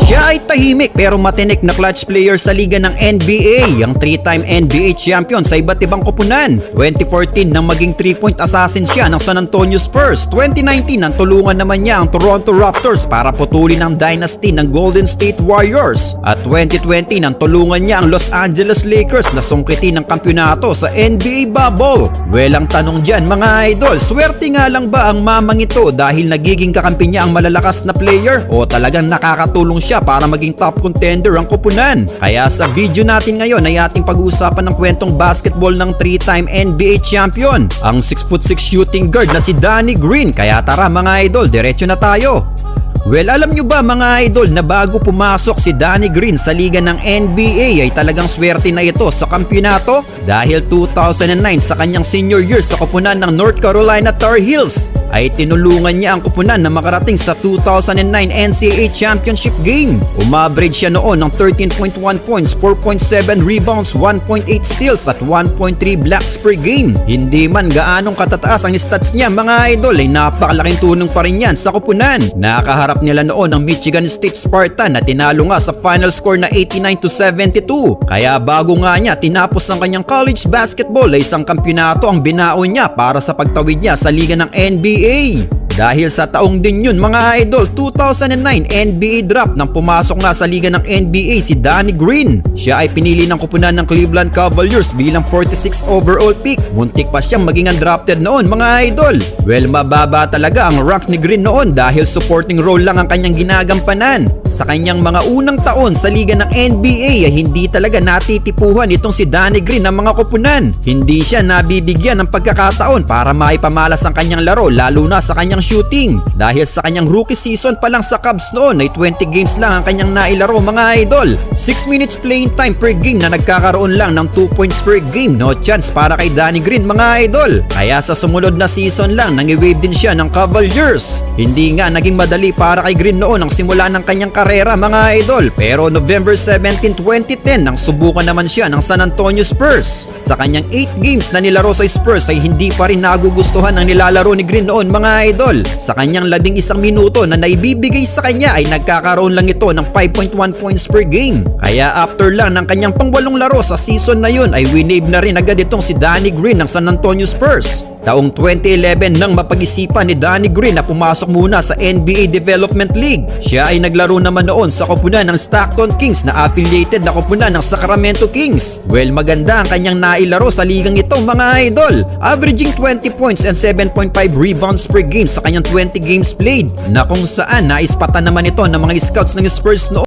Siya ay tahimik pero matinik na clutch player sa liga ng NBA, ang 3-time NBA champion sa iba't ibang koponan. 2014 nang maging 3-point assassin siya ng San Antonio Spurs. 2019 nang tulungan naman niya ang Toronto Raptors para putulin ang dynasty ng Golden State Warriors. At 2020 nang tulungan niya ang Los Angeles Lakers na sungkitin ng kampyonato sa NBA bubble. Well, ang tanong dyan mga idol, swerte nga lang ba ang mamang ito dahil nagiging kakampi niya ang malalakas na player o talagang nakakatulong siya para maging top contender ang koponan? Kaya sa video natin ngayon ay ating pag-uusapan ng kwentong basketball ng 3-time NBA champion, ang 6'6" shooting guard na si Danny Green. Kaya tara mga idol, diretso na tayo. Well, alam nyo ba mga idol na bago pumasok si Danny Green sa liga ng NBA ay talagang swerte na ito sa kampyonato? Dahil 2009 sa kanyang senior year sa koponan ng North Carolina Tar Heels ay tinulungan niya ang koponan na makarating sa 2009 NCAA Championship game. Umaverage siya noon ng 13.1 points, 4.7 rebounds, 1.8 steals at 1.3 blocks per game. Hindi man gaanong katataas ang stats niya mga idol ay napakalaking tulong pa rin yan sa koponan. Nakaharap nila noon ang Michigan State Spartan na tinalo nga sa final score na 89-72. Kaya bago nga niya tinapos ang kanyang college basketball ay isang kampyonato ang binaon niya para sa pagtawid niya sa liga ng NBA. Dahil sa taong din yun mga idol, 2009 NBA draft nang pumasok nga sa liga ng NBA si Danny Green. Siya ay pinili ng koponan ng Cleveland Cavaliers bilang 46 overall pick. Muntik pa siyang maging undrafted noon mga idol. Well, mababa talaga ang rank ni Green noon dahil supporting role lang ang kanyang ginagampanan. Sa kanyang mga unang taon sa liga ng NBA ay hindi talaga natitipuhan itong si Danny Green ng mga koponan. Hindi siya nabibigyan ng pagkakataon para maipamalas ang kanyang laro lalo na sa kanyang shooting. Dahil sa kanyang rookie season pa lang sa Cavs noon ay 20 games lang ang kanyang nailaro mga idol. 6 minutes playing time per game na nagkakaroon lang ng 2 points per game. No chance para kay Danny Green mga idol. Kaya sa sumunod na season lang nangi-wave din siya ng Cavaliers. Hindi nga naging madali para kay Green noon ang simula ng kanyang karera mga idol. Pero November 17, 2010 nang subukan naman siya ng San Antonio Spurs. Sa kanyang 8 games na nilaro sa Spurs ay hindi pa rin nagugustuhan ang nilalaro ni Green noon mga idol. Sa kanyang 11 minuto na naibibigay sa kanya ay nagkakaroon lang ito ng 5.1 points per game. Kaya after lang ng kanyang pangwalong laro sa season na yun ay winave na rin agad itong si Danny Green ng San Antonio Spurs. Taong 2011 nang mapag-isipan ni Danny Green na pumasok muna sa NBA Development League. Siya ay naglaro naman noon sa koponan ng Stockton Kings na affiliated na koponan ng Sacramento Kings. Well, maganda ang kanyang nailaro sa ligang ito mga idol. Averaging 20 points and 7.5 rebounds per game sa kanyang 20 games played na kung saan naispatan naman ito ng mga scouts ng Spurs noon.